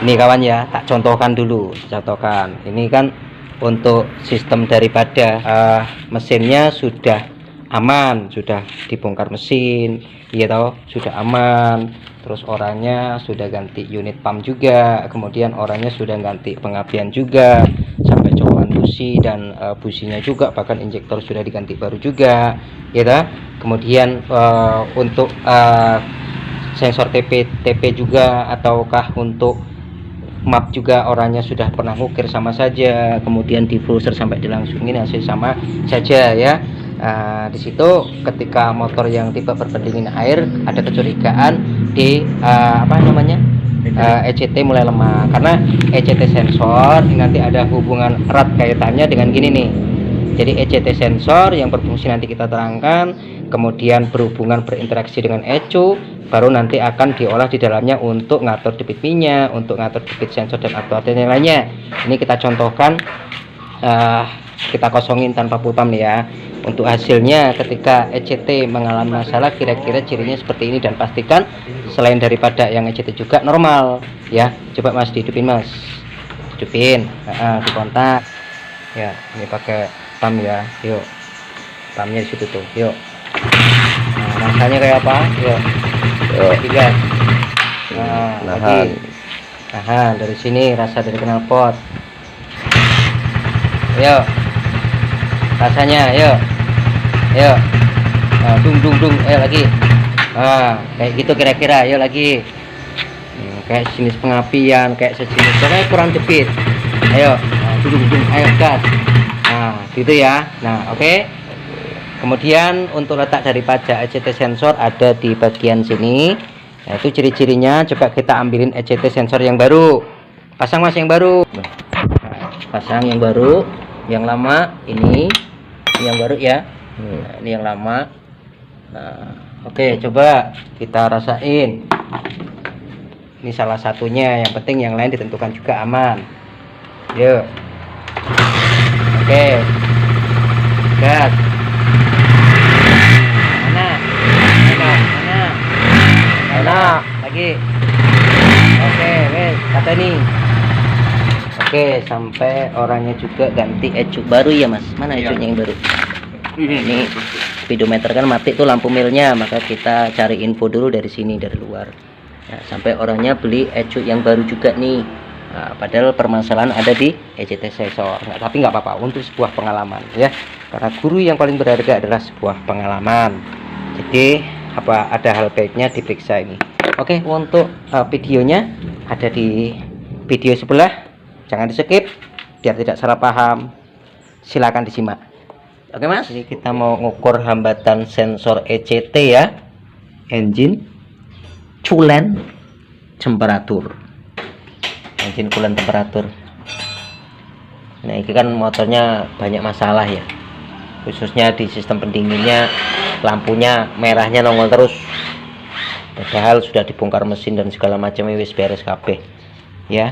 Ini kawan ya, tak contohkan dulu. Contohkan. Ini kan untuk sistem daripada mesinnya sudah aman, sudah dibongkar mesin, iya toh, sudah aman. Terus orangnya sudah ganti unit pump juga, kemudian orangnya sudah ganti pengapian juga, sampai colokan busi dan businya juga, bahkan injektor sudah diganti baru juga, ya toh. Kemudian untuk sensor TP juga, ataukah untuk map juga orangnya sudah pernah ngukir sama saja, kemudian diffuser sampai dilangsungin hasil sama saja ya. Di situ ketika motor yang tipe berbendingin air ada kecurigaan di ECT mulai lemah, karena ECT sensor nanti ada hubungan erat kaitannya dengan gini nih. Jadi ECT sensor yang berfungsi nanti kita terangkan, kemudian berhubungan berinteraksi dengan ECU, baru nanti akan diolah di dalamnya untuk ngatur debit minyak, untuk ngatur debit sensor dan aktuator yang lainnya. Ini kita contohkan, kita kosongin tanpa putam nih ya. Untuk hasilnya ketika ECT mengalami masalah, kira-kira cirinya seperti ini, dan pastikan selain daripada yang ECT juga normal ya. Coba mas dihidupin mas, hidupin, di kontak ya. Ini pakai pam ya, yuk pamnya di situ tuh, yuk. Rasanya kayak apa, yuk lihat. Lagi nahan dari sini, rasa dari knalpot, yuk rasanya, yuk dung, ayo lagi. Kayak gitu kira-kira, yuk lagi. Kayak jenis pengapian, kayak sejenis, pokoknya kurang debit, ayo dung, ayo gas, gitu ya. Oke. Kemudian untuk letak dari pajak ECT sensor ada di bagian sini. Nah, itu ciri-cirinya. Coba kita ambilin ECT sensor yang baru, pasang mas yang baru. Pasang yang baru, yang lama ini yang baru ya. Ini yang lama. Oke, coba kita rasain. Ini salah satunya, yang penting yang lain ditentukan juga aman. Yuk. Oke. Gas. Mana lagi. Oke, wes kata nih. Oke, sampai orangnya juga ganti ECU baru ya mas. Mana ECU-nya yang baru? Ini speedometer kan mati tuh lampu milnya, maka kita cari info dulu dari sini, dari luar. Sampai orangnya beli ECU yang baru juga nih. Padahal permasalahan ada di ECT sensor. Tapi nggak apa-apa, untuk sebuah pengalaman ya. Karena guru yang paling berharga adalah sebuah pengalaman. Jadi ada hal baiknya diperiksa ini. Oke, untuk videonya ada di video sebelah. Jangan di skip biar tidak salah paham. Silakan disimak. Oke mas, ini kita mau ngukur hambatan sensor ECT ya. Engine coolant temperatur. Engine coolant temperatur. Nah ini kan motornya banyak masalah ya, khususnya di sistem pendinginnya. Lampunya merahnya nongol terus, padahal sudah dibongkar mesin dan segala macam, wis beres kabeh ya.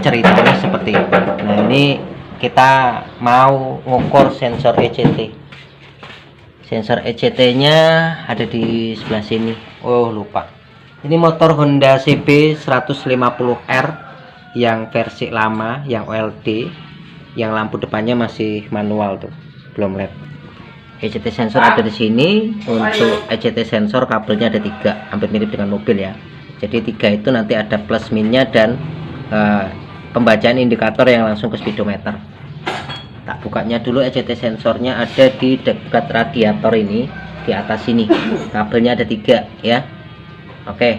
Ceritanya seperti itu. Nah ini kita mau ngukur sensor ECT. Sensor ECT nya ada di sebelah sini. Oh lupa, ini motor Honda CB 150R yang versi lama, yang OLD, yang lampu depannya masih manual tuh, belum LED. ECT sensor ada di sini. Untuk ECT sensor kabelnya ada 3, hampir mirip dengan mobil ya. Jadi 3 itu nanti ada plus minnya dan pembacaan indikator yang langsung ke speedometer. Tak bukanya dulu. ECT sensornya ada di dekat radiator ini, di atas sini. Kabelnya ada 3 ya. Oke,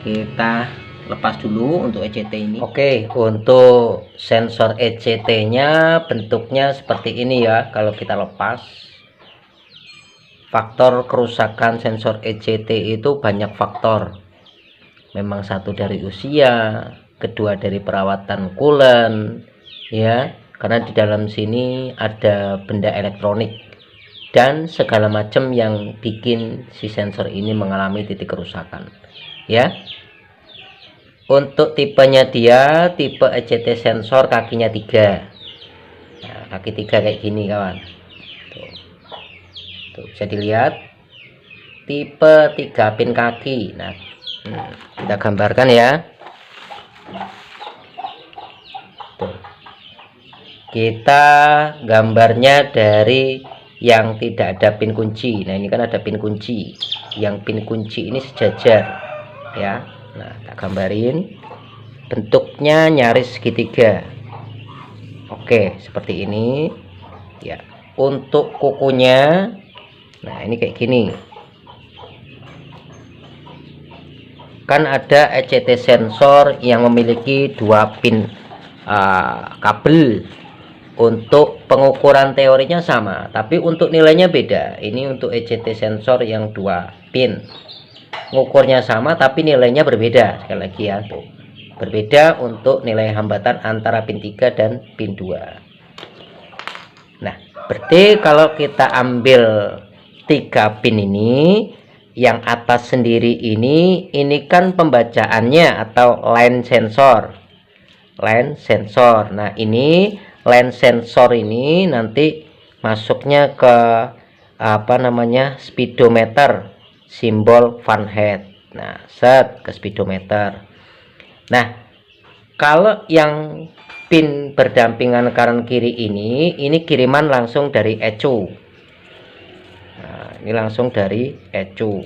kita lepas dulu untuk ECT ini. Oke, untuk sensor ECT nya bentuknya seperti ini ya. Kalau kita lepas, faktor kerusakan sensor ECT itu banyak faktor. Memang satu dari usia, kedua dari perawatan coolant ya, karena di dalam sini ada benda elektronik dan segala macam yang bikin si sensor ini mengalami titik kerusakan ya. Untuk tipenya dia tipe ECT sensor kakinya 3. Nah, kaki 3 kayak gini kawan. Tuh bisa dilihat, tipe 3 pin kaki. Nah Kita gambarkan ya. Tuh. Kita gambarnya dari yang tidak ada pin kunci. Nah, ini kan ada pin kunci. Yang pin kunci ini sejajar ya. Nah, tak gambarin. Bentuknya nyaris segitiga. Oke, seperti ini ya. Untuk kukunya, nah ini kayak gini. Kan ada ECT sensor yang memiliki 2 pin kabel. Untuk pengukuran teorinya sama, tapi untuk nilainya beda. Ini untuk ECT sensor yang 2 pin, ngukurnya sama tapi nilainya berbeda. Sekali lagi ya, tuh berbeda untuk nilai hambatan antara pin 3 dan pin 2. Nah, berarti kalau kita ambil 3 pin ini, yang atas sendiri ini kan pembacaannya atau line sensor. Nah, ini line sensor ini nanti masuknya ke apa namanya, speedometer, simbol Fahrenheit. Nah, set ke speedometer. Nah, kalau yang pin berdampingan kanan kiri ini kiriman langsung dari ECU. Nah, ini langsung dari ECU.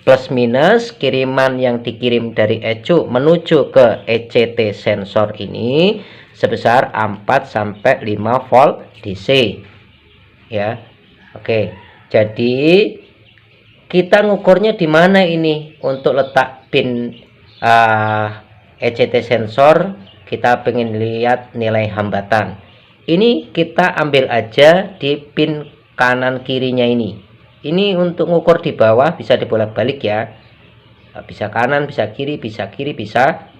Plus minus kiriman yang dikirim dari ECU menuju ke ECT sensor ini sebesar 4 sampai 5 volt DC ya. Oke, jadi kita ngukurnya di mana ini untuk letak pin ECT sensor. Kita pengen lihat nilai hambatan, ini kita ambil aja di pin kanan kirinya ini. Ini untuk ngukur di bawah bisa dibolak-balik ya, bisa kanan, bisa kiri, bisa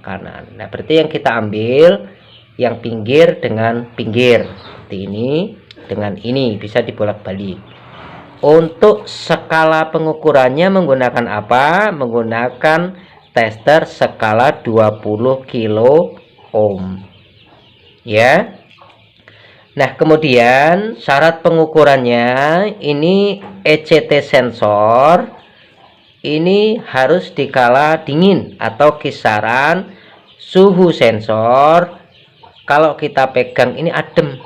kanan. Nah, berarti yang kita ambil yang pinggir dengan pinggir, seperti ini dengan ini bisa dibolak-balik. Untuk skala pengukurannya menggunakan apa? Menggunakan tester skala 20 kilo ohm ya. Nah, kemudian syarat pengukurannya ini ECT sensor ini harus di kala dingin atau kisaran suhu sensor kalau kita pegang ini adem.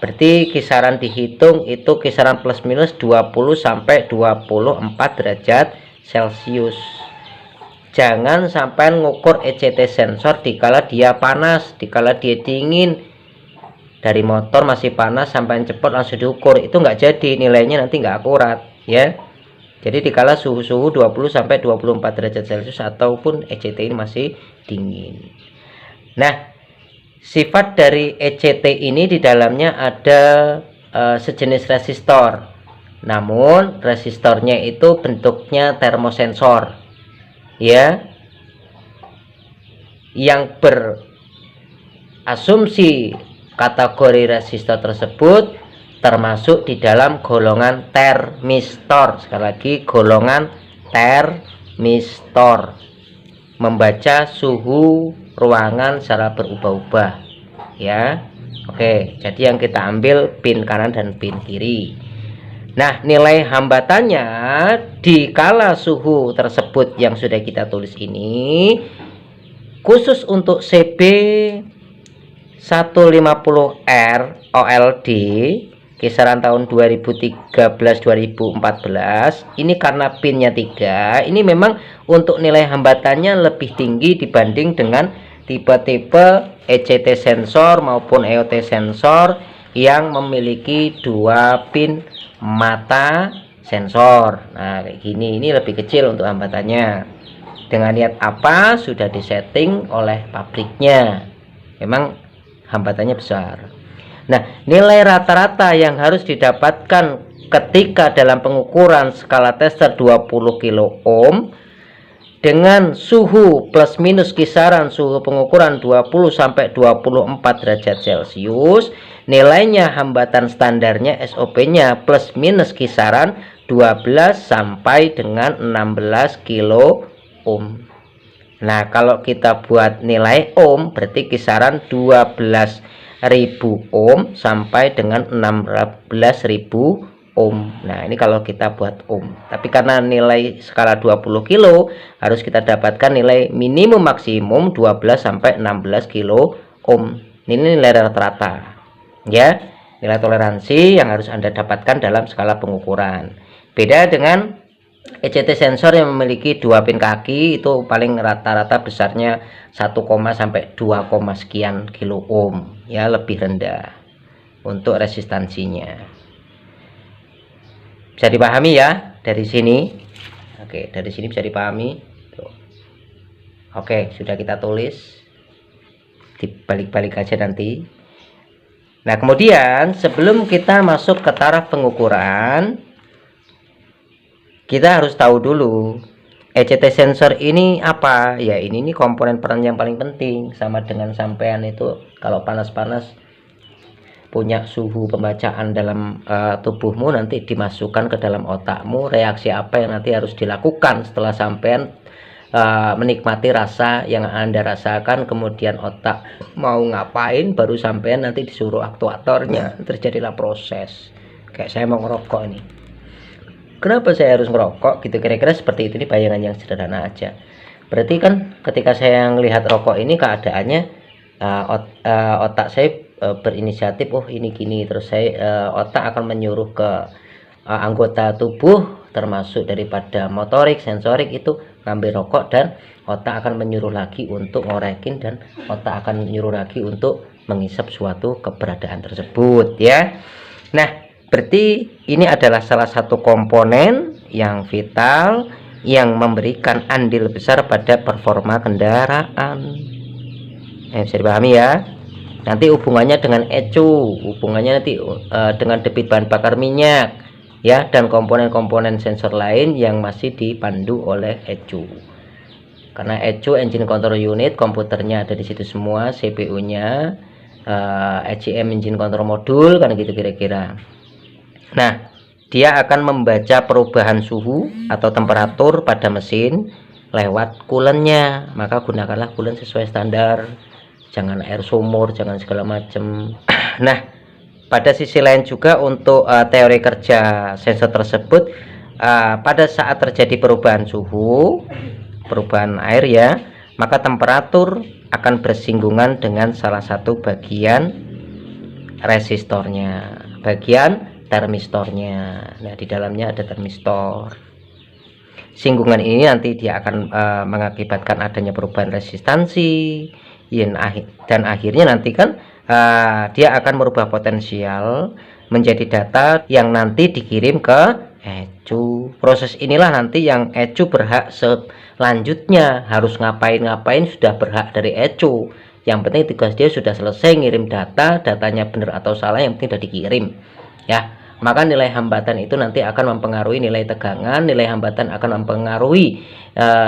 Berarti kisaran dihitung itu kisaran plus minus 20 sampai 24 derajat Celcius. Jangan sampai ngukur ECT sensor dikala dia panas, dikala dia dingin. Dari motor masih panas sampai cepet langsung diukur, itu nggak jadi, nilainya nanti nggak akurat ya. Jadi dikala suhu 20 sampai 24 derajat Celcius ataupun ECT ini masih dingin. Nah, sifat dari ECT ini di dalamnya ada sejenis resistor. Namun resistornya itu bentuknya termosensor ya, yang berasumsi kategori resistor tersebut termasuk di dalam golongan termistor. Sekali lagi, golongan termistor, membaca suhu ruangan secara berubah-ubah ya. Oke, jadi yang kita ambil pin kanan dan pin kiri. Nah, nilai hambatannya di kala suhu tersebut yang sudah kita tulis ini, khusus untuk CB 150R OLD kisaran tahun 2013-2014 ini karena pinnya 3, ini memang untuk nilai hambatannya lebih tinggi dibanding dengan tipe-tipe ECT sensor maupun EOT sensor yang memiliki 2 pin mata sensor. Nah, kayak gini, ini lebih kecil untuk hambatannya. Dengan niat apa sudah disetting oleh pabriknya, memang hambatannya besar. Nah, nilai rata-rata yang harus didapatkan ketika dalam pengukuran skala tester 20 kilo ohm dengan suhu plus minus kisaran suhu pengukuran 20 sampai 24 derajat Celcius, nilainya hambatan standarnya SOP-nya plus minus kisaran 12 sampai dengan 16 kilo ohm. Nah, kalau kita buat nilai ohm berarti kisaran 12.000 ohm sampai dengan 16.000 ohm. Nah, ini kalau kita buat ohm. Tapi karena nilai skala 20 kilo, harus kita dapatkan nilai minimum maksimum 12 sampai 16 kilo ohm. Ini nilai rata-rata. Ya, nilai toleransi yang harus Anda dapatkan dalam skala pengukuran. Beda dengan ECT sensor yang memiliki 2 pin kaki, itu paling rata-rata besarnya 1, sampai 2, sekian kilo ohm, ya, lebih rendah untuk resistansinya. Bisa dipahami ya dari sini. Oke, dari sini bisa dipahami. Tuh. Oke, sudah kita tulis. Dibalik-balik aja nanti. Nah, kemudian sebelum kita masuk ke taraf pengukuran, kita harus tahu dulu ECT sensor ini apa. Ya, ini komponen peran yang paling penting. Sama dengan sampean itu kalau panas-panas punya suhu pembacaan dalam tubuhmu, nanti dimasukkan ke dalam otakmu, reaksi apa yang nanti harus dilakukan setelah sampean menikmati rasa yang Anda rasakan, kemudian otak mau ngapain, baru sampean nanti disuruh aktuatornya, terjadilah proses. Kayak saya mau ngerokok ini, kenapa saya harus ngerokok gitu, kira-kira seperti itu. Ini bayangan yang sederhana aja. Berarti kan ketika saya melihat rokok ini, keadaannya otak saya berinisiatif, oh ini gini, terus saya otak akan menyuruh ke anggota tubuh termasuk daripada motorik, sensorik itu ngambil rokok, dan otak akan menyuruh lagi untuk ngorekin, dan otak akan menyuruh lagi untuk menghisap suatu keberadaan tersebut ya. Nah, berarti ini adalah salah satu komponen yang vital yang memberikan andil besar pada performa kendaraan. Bisa dipahami ya. Nanti hubungannya dengan ECU, hubungannya nanti dengan debit bahan bakar minyak ya, dan komponen-komponen sensor lain yang masih dipandu oleh ECU. Karena ECU, engine control unit, komputernya ada di situ semua, CPU-nya, ECM, engine control module, kan gitu kira-kira. Nah, dia akan membaca perubahan suhu atau temperatur pada mesin lewat coolant-nya. Maka gunakanlah coolant sesuai standar. Jangan air sumur, jangan segala macam. Nah, pada sisi lain juga untuk teori kerja sensor tersebut, pada saat terjadi perubahan suhu, perubahan air ya, maka temperatur akan bersinggungan dengan salah satu bagian resistornya, bagian termistornya. Nah, di dalamnya ada termistor. Singgungan ini nanti dia akan mengakibatkan adanya perubahan resistansi, dan akhirnya nanti kan dia akan merubah potensial menjadi data yang nanti dikirim ke ECU. Proses inilah nanti yang ECU berhak selanjutnya harus ngapain-ngapain sudah berhak dari ECU. Yang penting tugas dia sudah selesai ngirim data, datanya benar atau salah yang penting sudah dikirim ya. Maka nilai hambatan itu nanti akan mempengaruhi nilai tegangan, nilai hambatan akan mempengaruhi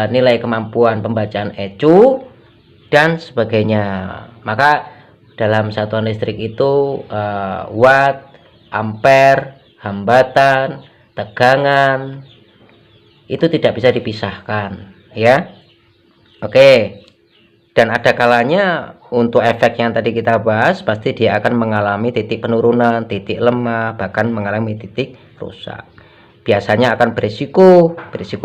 nilai kemampuan pembacaan ECU dan sebagainya. Maka dalam satuan listrik itu watt, ampere, hambatan, tegangan itu tidak bisa dipisahkan ya. Oke. Dan ada kalanya untuk efek yang tadi kita bahas, pasti dia akan mengalami titik penurunan, titik lemah, bahkan mengalami titik rusak. Biasanya akan berisiko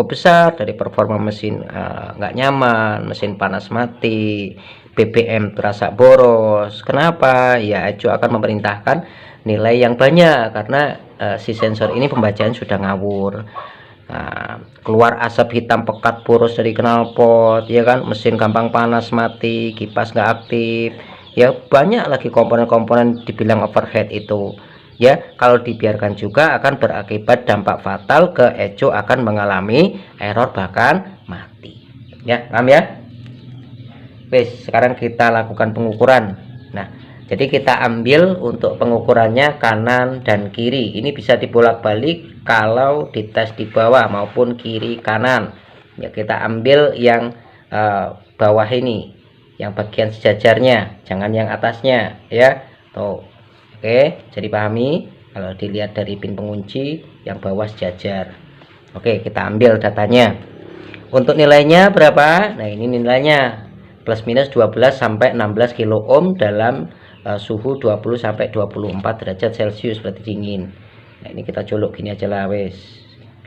besar dari performa mesin nggak nyaman, mesin panas mati, BBM terasa boros. Kenapa? Ya, ECU akan memerintahkan nilai yang banyak karena si sensor ini pembacaan sudah ngawur. Nah, keluar asap hitam pekat boros dari knalpot ya kan, mesin gampang panas mati, kipas nggak aktif ya, banyak lagi komponen-komponen dibilang overhead itu ya. Kalau dibiarkan juga akan berakibat dampak fatal ke ECU, akan mengalami error bahkan mati ya. Paham ya? Wes, sekarang kita lakukan pengukuran. Nah, jadi kita ambil untuk pengukurannya kanan dan kiri. Ini bisa dibolak-balik kalau dites di bawah maupun kiri kanan. Ya, kita ambil yang bawah ini, yang bagian sejajarnya, jangan yang atasnya ya. Tuh. Oke, jadi pahami. Kalau dilihat dari pin pengunci, yang bawah sejajar. Oke, kita ambil datanya. Untuk nilainya berapa? Nah, ini nilainya plus minus 12 sampai 16 kilo ohm dalam suhu 20 sampai 24 derajat Celcius, berarti dingin. Nah, ini kita colok gini aja lah wes.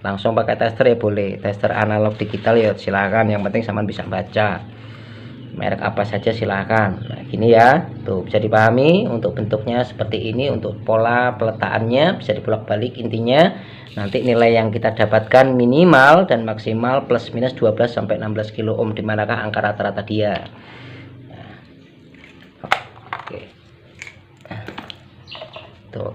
Langsung pakai tester ya boleh, tester analog digital ya silakan, yang penting sama bisa baca. Merek apa saja silahkan. Nah gini ya, tuh bisa dipahami untuk bentuknya seperti ini, untuk pola peletakannya bisa dibolak-balik. Intinya nanti nilai yang kita dapatkan minimal dan maksimal plus minus 12 sampai 16 kilo ohm, dimanakah angka rata-rata dia. Nah, oke. Nah, tuh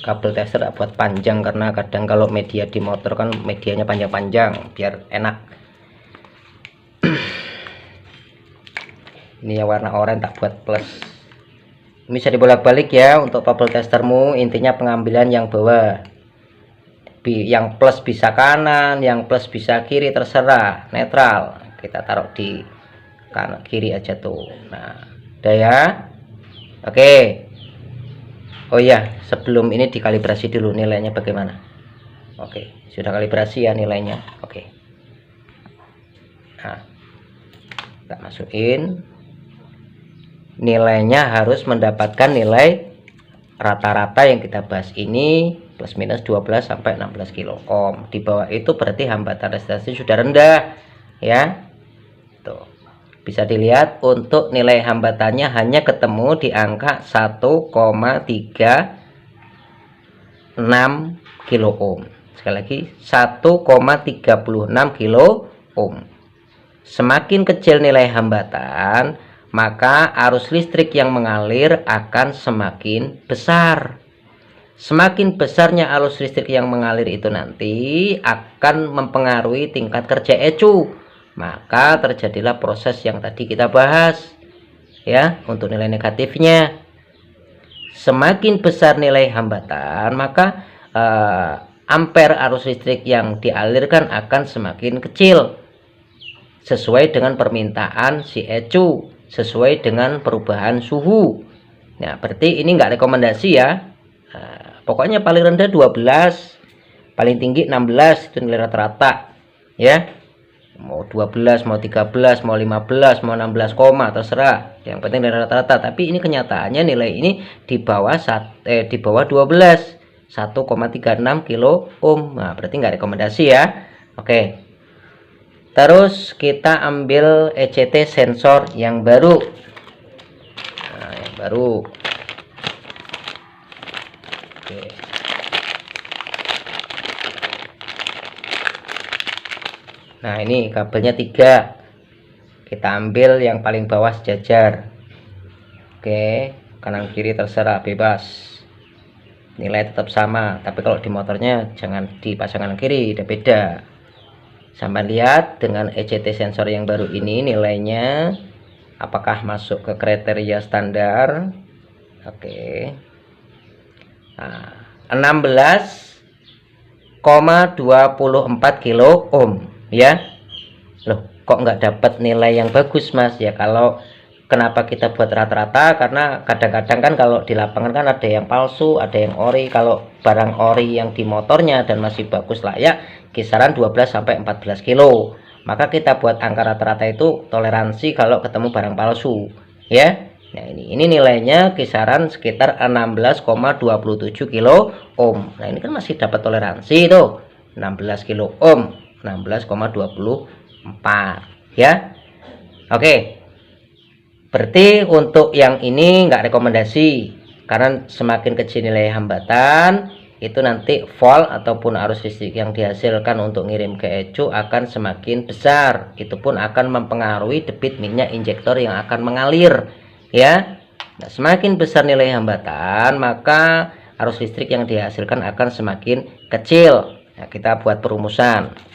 kabel tester buat panjang karena kadang kalau media di motor kan medianya panjang-panjang biar enak. Ini yang warna oranye tak buat plus. Ini bisa dibolak-balik ya untuk kabel testermu. Intinya pengambilan yang bawah, yang plus bisa kanan, yang plus bisa kiri, terserah, netral. Kita taruh di kanan kiri aja tuh. Nah udah ya, oke. Oh iya, sebelum ini dikalibrasi dulu nilainya bagaimana. Oke, sudah kalibrasi ya nilainya. Oke, nah kita masukin. Nilainya harus mendapatkan nilai rata-rata yang kita bahas ini plus minus 12 sampai 16 kilo ohm. Di bawah itu berarti hambatan resistasi sudah rendah ya. Tuh. Bisa dilihat untuk nilai hambatannya hanya ketemu di angka 1,36 kilo ohm. Sekali lagi 1,36 kilo ohm. Semakin kecil nilai hambatan, maka arus listrik yang mengalir akan semakin besar. Semakin besarnya arus listrik yang mengalir itu nanti akan mempengaruhi tingkat kerja ECU. Maka terjadilah proses yang tadi kita bahas ya, untuk nilai negatifnya. Semakin besar nilai hambatan, maka ampere arus listrik yang dialirkan akan semakin kecil sesuai dengan permintaan si ECU, sesuai dengan perubahan suhu. Nah berarti ini enggak rekomendasi ya. Nah, pokoknya paling rendah 12, paling tinggi 16 itu nilai rata-rata ya. Mau 12, mau 13, mau 15, mau 16 koma terserah, yang penting nilai rata-rata. Tapi ini kenyataannya nilai ini di bawah 12, 1,36 kilo ohm. Nah berarti enggak rekomendasi ya. Oke, terus kita ambil ECT sensor yang baru. Nah, yang baru. Oke. Nah, ini kabelnya 3. Kita ambil yang paling bawah sejajar. Oke, kanan kiri terserah, bebas. Nilai tetap sama, tapi kalau di motornya jangan dipasang kanan kiri, udah beda. Sampai lihat dengan ECT sensor yang baru ini nilainya apakah masuk ke kriteria standar. Oke. Nah, 16,24 kilo ohm ya. Loh, kok nggak dapat nilai yang bagus Mas ya? Kalau kenapa kita buat rata-rata, karena kadang-kadang kan kalau di lapangan kan ada yang palsu, ada yang ori. Kalau barang ori yang di motornya dan masih bagus layak, kisaran 12 sampai 14 kilo. Maka kita buat angka rata-rata itu toleransi kalau ketemu barang palsu ya. Nah ini nilainya kisaran sekitar 16,27 kilo ohm. Nah ini kan masih dapat toleransi tuh, 16 kilo ohm, 16,24 ya. Oke, berarti untuk yang ini enggak rekomendasi, karena semakin kecil nilai hambatan itu nanti volt ataupun arus listrik yang dihasilkan untuk ngirim ke ECU akan semakin besar. Itu pun akan mempengaruhi debit minyak injektor yang akan mengalir ya. Nah, semakin besar nilai hambatan, maka arus listrik yang dihasilkan akan semakin kecil. Nah, kita buat perumusan.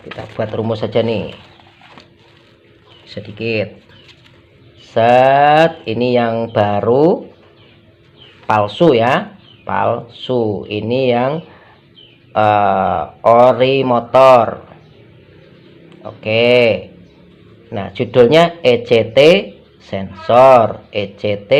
Kita buat rumus saja nih, sedikit. Set, ini yang baru, palsu ya, palsu. Ini yang ori motor. Oke, nah judulnya ECT sensor. ECT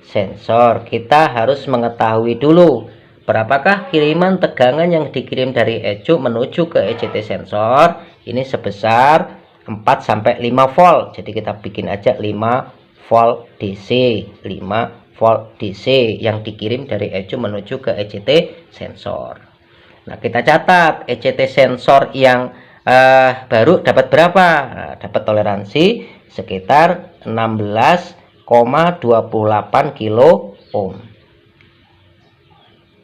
sensor, kita harus mengetahui dulu berapakah kiriman tegangan yang dikirim dari ECU menuju ke ECT sensor. Ini sebesar 4 sampai 5 volt. Jadi kita bikin aja 5 volt DC, 5 volt DC yang dikirim dari ECU menuju ke ECT sensor. Nah, kita catat ECT sensor yang baru dapat berapa? Nah, dapat toleransi sekitar 16,28 kilo ohm.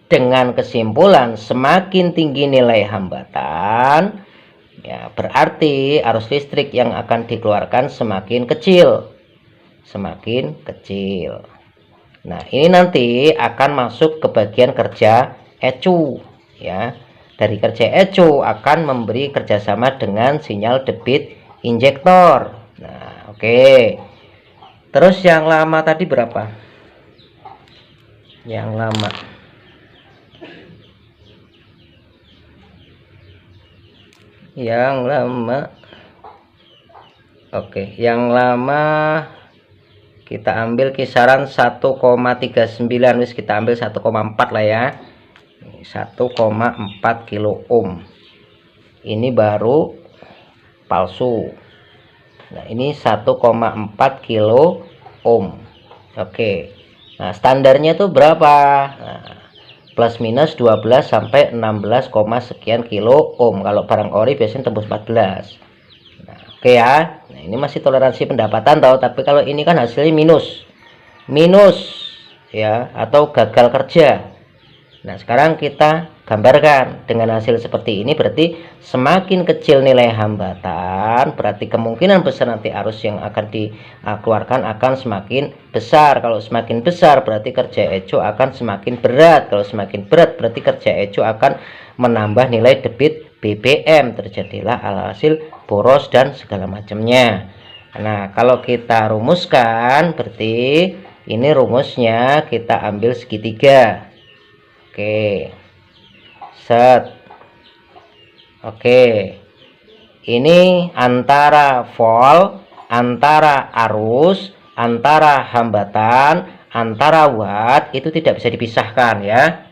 Dengan kesimpulan semakin tinggi nilai hambatan, ya berarti arus listrik yang akan dikeluarkan semakin kecil. Semakin kecil. Nah, ini nanti akan masuk ke bagian kerja ECU, ya. Dari kerja ECU akan memberi kerjasama dengan sinyal debit injektor. Nah, oke. Terus yang lama tadi berapa? Yang lama. Yang lama. Oke, yang lama kita ambil kisaran 1,39, wis kita ambil 1,4 lah ya. 1,4 kilo ohm. Ini baru palsu. Nah, ini 1,4 kilo ohm. Oke. Nah, standarnya itu berapa? Nah, plus minus 12 sampai 16, sekian kilo ohm. Kalau barang ori biasanya tembus 14. Nah, oke ya. Nah, ini masih toleransi pendapatan toh, tapi kalau ini kan hasilnya minus ya, atau gagal kerja. Nah, sekarang kita gambarkan dengan hasil seperti ini, berarti semakin kecil nilai hambatan, berarti kemungkinan besar nanti arus yang akan dikeluarkan akan semakin besar. Kalau semakin besar berarti kerja ECU akan semakin berat. Kalau semakin berat berarti kerja ECU akan menambah nilai debit BBM, terjadilah alhasil boros dan segala macamnya. Nah, kalau kita rumuskan berarti ini rumusnya kita ambil segitiga. Oke, set. Oke, ini antara volt, antara arus, antara hambatan, antara watt itu tidak bisa dipisahkan ya.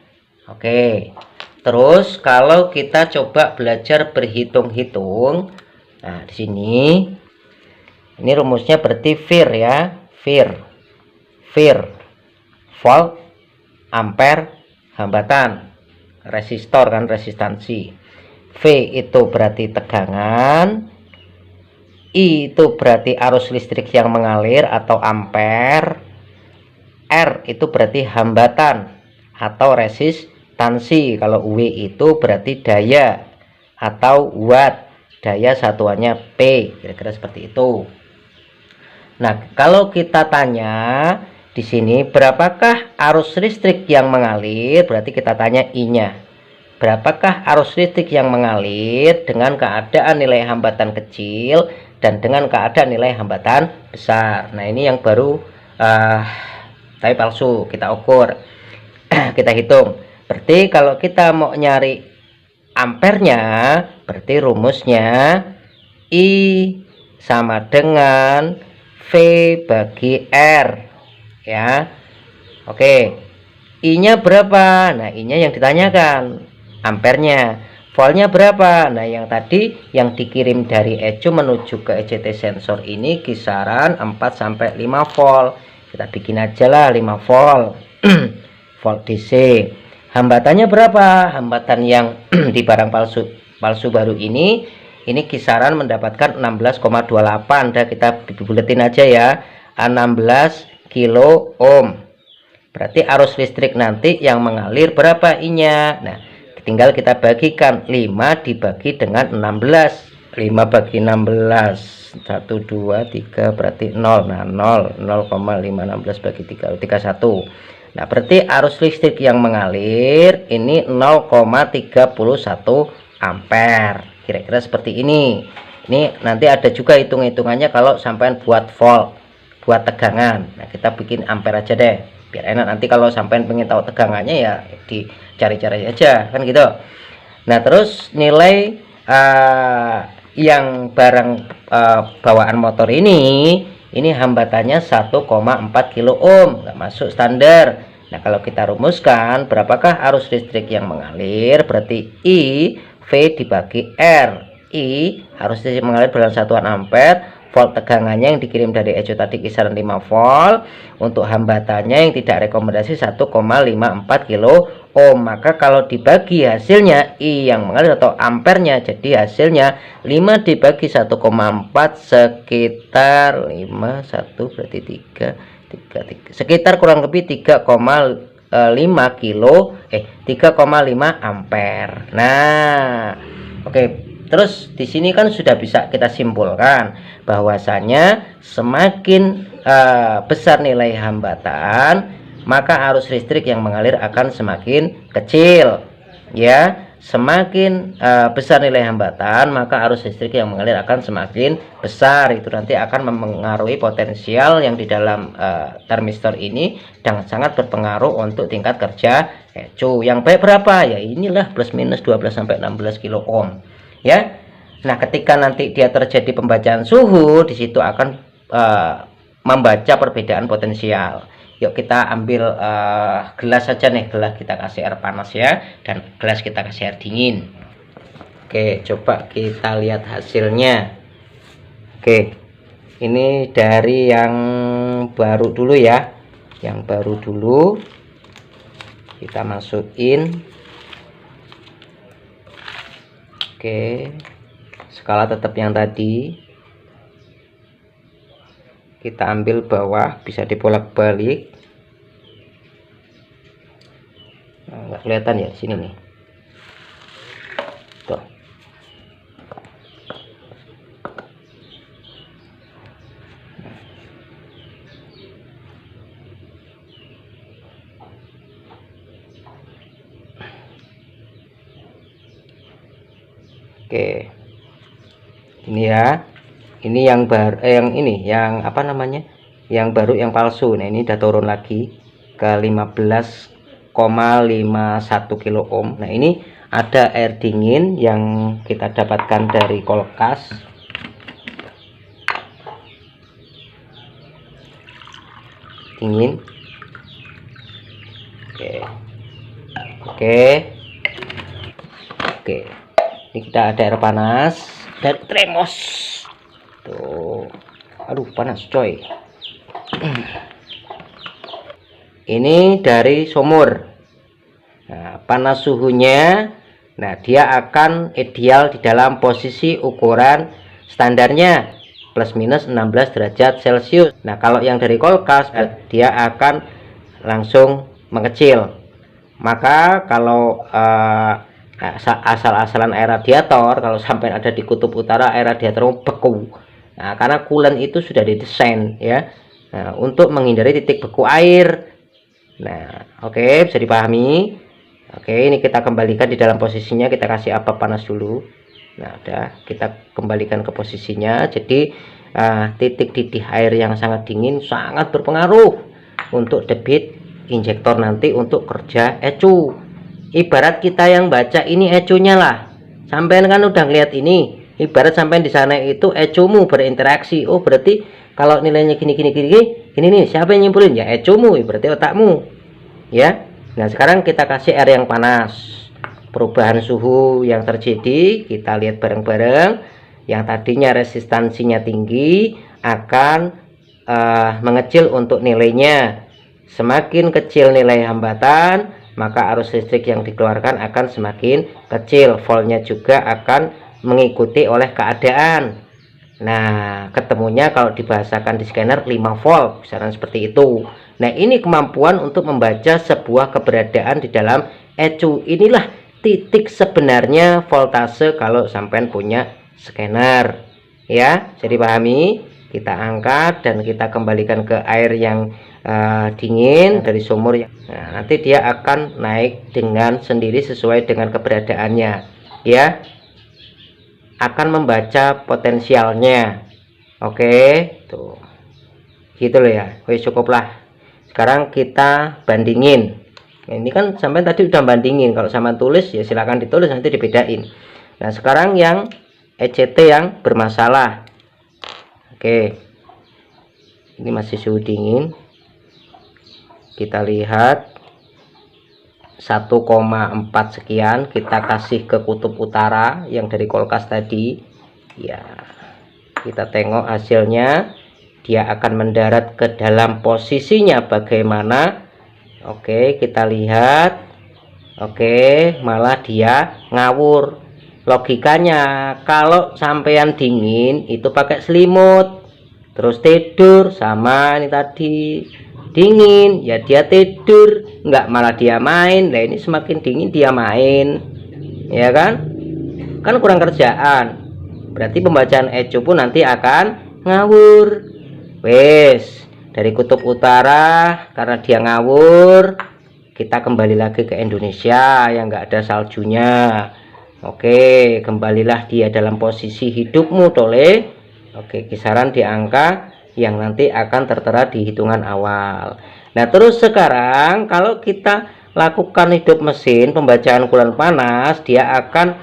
Oke, terus kalau kita coba belajar berhitung-hitung, nah di sini ini rumusnya berarti VIR ya, VIR, volt, ampere, hambatan, resistor kan, resistansi. V itu berarti tegangan, I itu berarti arus listrik yang mengalir atau ampere, R itu berarti hambatan atau resistansi. Kalau W itu berarti daya atau watt, daya satuannya P, kira-kira seperti itu. Nah, kalau kita tanya di sini berapakah arus listrik yang mengalir, berarti kita tanya I-nya. Berapakah arus listrik yang mengalir dengan keadaan nilai hambatan kecil dan dengan keadaan nilai hambatan besar. Nah, ini yang baru tapi palsu, kita ukur. Kita hitung. Berarti kalau kita mau nyari ampernya, berarti rumusnya I sama dengan V bagi R. Ya, oke. I-nya berapa? Nah, I-nya yang ditanyakan, ampernya. Voltnya berapa? Nah, yang tadi yang dikirim dari ECU menuju ke ECT sensor ini kisaran 4 sampai 5 volt. Kita bikin aja lah 5 volt. Volt DC. Hambatannya berapa? Hambatan yang di barang palsu baru ini kisaran mendapatkan 16,28. Dah, kita buletin aja ya. 16 kilo ohm. Berarti arus listrik nanti yang mengalir berapa I-nya? Nah, tinggal kita bagikan 5 dibagi dengan 16. 5 bagi 16 1 2 3 berarti 0. Nah, 0,516 bagi 3 31. Nah, berarti arus listrik yang mengalir ini 0,31 ampere. Kira-kira seperti ini. Ini nanti ada juga hitung-hitungannya kalau sampai buat volt, buat tegangan. Nah, kita bikin ampere aja deh biar enak. Nanti kalau sampai pengen tahu tegangannya ya dicari-cari aja kan gitu. Nah, terus nilai yang barang bawaan motor ini hambatannya 1,4 kilo ohm, nggak masuk standar. Nah, kalau kita rumuskan berapakah arus listrik yang mengalir, berarti I V dibagi R. I arus listrik mengalir dalam satuan ampere, volt tegangannya yang dikirim dari ecu tadi kisaran 5 volt. Untuk hambatannya yang tidak rekomendasi 1,54 kilo ohm. Maka kalau dibagi hasilnya I yang mengalir atau ampernya, jadi hasilnya 5 dibagi 1,4 sekitar 5, 1 berarti 3 sekitar kurang lebih 3,5 kilo 3,5 ampere. Nah, oke. Terus di sini kan sudah bisa kita simpulkan bahwasanya semakin besar nilai hambatan, maka arus listrik yang mengalir akan semakin kecil. Ya, semakin besar nilai hambatan, maka arus listrik yang mengalir akan semakin besar. Itu nanti akan mempengaruhi potensial yang di dalam termistor ini, dan sangat berpengaruh untuk tingkat kerja ecu. Yang baik berapa? Ya inilah plus minus 12 sampai 16 kilo ohm. Ya, nah ketika nanti dia terjadi pembacaan suhu, di situ akan membaca perbedaan potensial. Yuk kita ambil gelas saja nih, gelas kita kasih air panas ya, dan gelas kita kasih air dingin. Oke, coba kita lihat hasilnya. Oke, ini dari yang baru dulu ya, yang baru dulu kita masukin. Oke, skala tetap yang tadi, kita ambil bawah, bisa dibolak-balik. Nah, nggak kelihatan ya sini nih. Tuh. Oke, ini ya, ini yang baru, yang ini, yang apa namanya, yang baru, yang palsu. Nah ini udah turun lagi ke 15,51 kilo ohm. Nah ini ada air dingin yang kita dapatkan dari kulkas. Dingin. Oke. Ini kita ada air panas dari termos. Tuh. Aduh, panas coy. Ini dari sumur. Nah, panas suhunya. Nah, dia akan ideal di dalam posisi ukuran standarnya plus minus 16 derajat Celcius. Nah, kalau yang dari kulkas dia akan langsung mengecil. Maka kalau asal-asalan air radiator, kalau sampai ada di kutub utara, air radiator beku. Nah, karena coolant itu sudah didesain ya, untuk menghindari titik beku air. Nah, oke, bisa dipahami. Oke, ini kita kembalikan di dalam posisinya, kita kasih apa panas dulu. Nah, udah, kita kembalikan ke posisinya. Jadi titik didih air yang sangat dingin sangat berpengaruh untuk debit injektor nanti untuk kerja ecu. Ibarat kita yang baca ini ecunya lah. Sampean kan udah ngeliat ini. Ibarat sampean di sana itu ecumu berinteraksi. Oh, berarti kalau nilainya gini nih, siapa yang nyimpulin? Ya ecumu, berarti otakmu. Ya. Nah, sekarang kita kasih air yang panas. Perubahan suhu yang terjadi kita lihat bareng-bareng. Yang tadinya resistansinya tinggi akan mengecil untuk nilainya. Semakin kecil nilai hambatan, maka arus listrik yang dikeluarkan akan semakin kecil. Voltnya juga akan mengikuti oleh keadaan. Nah, ketemunya kalau dibahasakan di scanner 5 volt, misalnya seperti itu. Nah, ini kemampuan untuk membaca sebuah keberadaan di dalam ecu. Inilah titik sebenarnya voltase kalau sampean punya scanner. Ya, jadi pahami. Kita angkat dan kita kembalikan ke air yang dingin dari sumur. Nah, nanti dia akan naik dengan sendiri sesuai dengan keberadaannya. Ya, akan membaca potensialnya. Oke, tuh. Gitu loh ya. Wih, cukuplah. Sekarang kita bandingin. Nah, ini kan sampai tadi udah bandingin. Kalau sama tulis ya silakan ditulis, nanti dibedain. Nah, sekarang yang ECT yang bermasalah. Oke. Ini masih suhu dingin. Kita lihat 1,4 sekian, kita kasih ke kutub utara yang dari kulkas tadi. Ya. Kita tengok hasilnya. Dia akan mendarat ke dalam posisinya bagaimana. Oke, kita lihat. Oke, malah dia ngawur. Logikanya kalau sampean dingin itu pakai selimut, terus tidur. Sama ini tadi, dingin ya dia tidur, enggak malah dia main. Nah ini semakin dingin dia main, ya kan kurang kerjaan. Berarti pembacaan ecu pun nanti akan ngawur. Wes, dari kutub utara karena dia ngawur, kita kembali lagi ke Indonesia yang enggak ada saljunya. Oke, kembalilah dia dalam posisi hidupmu tole. Oke, kisaran di angka yang nanti akan tertera di hitungan awal. Nah terus sekarang kalau kita lakukan hidup mesin pembacaan bulan panas, dia akan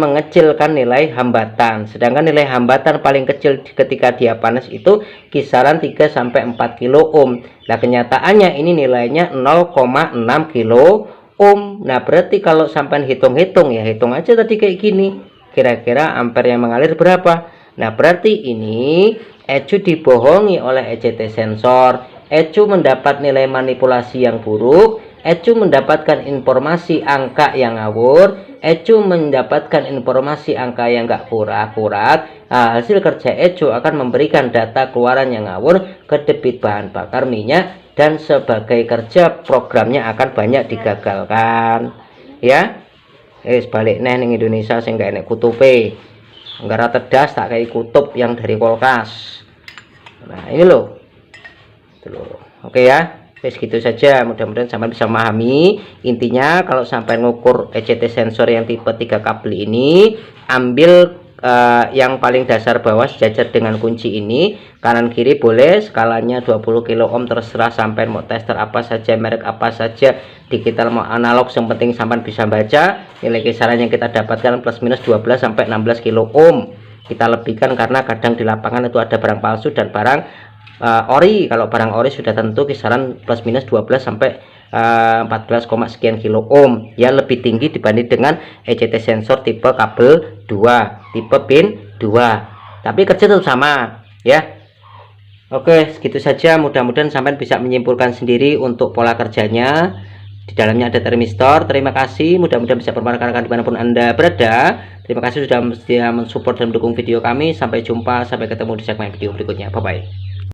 mengecilkan nilai hambatan. Sedangkan nilai hambatan paling kecil ketika dia panas itu kisaran 3 sampai 4 kilo ohm. Nah, kenyataannya ini nilainya 0,6 kilo ohm. Nah, berarti kalau sampai hitung-hitung ya, hitung aja tadi kayak gini. Kira-kira ampere yang mengalir berapa? Nah, berarti ini ECU dibohongi oleh ECT sensor. ECU mendapat nilai manipulasi yang buruk. ECU mendapatkan informasi angka yang ngawur. ECU mendapatkan informasi angka yang enggak akurat. Nah, hasil kerja ECU akan memberikan data keluaran yang ngawur ke debit bahan bakar minyak, dan sebagai kerja programnya akan banyak digagalkan. Ya, balik nih ning Indonesia sing gak enek kutupe. Enggak tedas tak kayak kutub yang dari kulkas. Nah, ini loh. Itu loh. Oke ya. Gitu saja, mudah-mudahan sampai bisa memahami. Intinya kalau sampai ngukur ECT sensor yang tipe 3 kabel ini, ambil yang paling dasar bawah sejajar dengan kunci ini, kanan kiri boleh, skalanya 20 kilo ohm terserah sampai mau tester apa saja, merek apa saja, digital mau analog, yang penting sampai bisa baca. Nilai kisaran yang kita dapatkan plus minus 12 sampai 16 kilo ohm. Kita lebihkan karena kadang di lapangan itu ada barang palsu dan barang ori. Kalau barang ori sudah tentu kisaran plus minus 12 sampai 14, sekian kilo ohm, ya lebih tinggi dibanding dengan ECT sensor tipe kabel 2, tipe pin 2, tapi kerja tetap sama ya. Oke, segitu saja, mudah-mudahan sampai bisa menyimpulkan sendiri untuk pola kerjanya. Di dalamnya ada termistor. Terima kasih, mudah-mudahan bisa bermanfaat dimanapun Anda berada. Terima kasih sudah mensupport dan mendukung video kami. Sampai jumpa, sampai ketemu di segmen video berikutnya. Bye bye.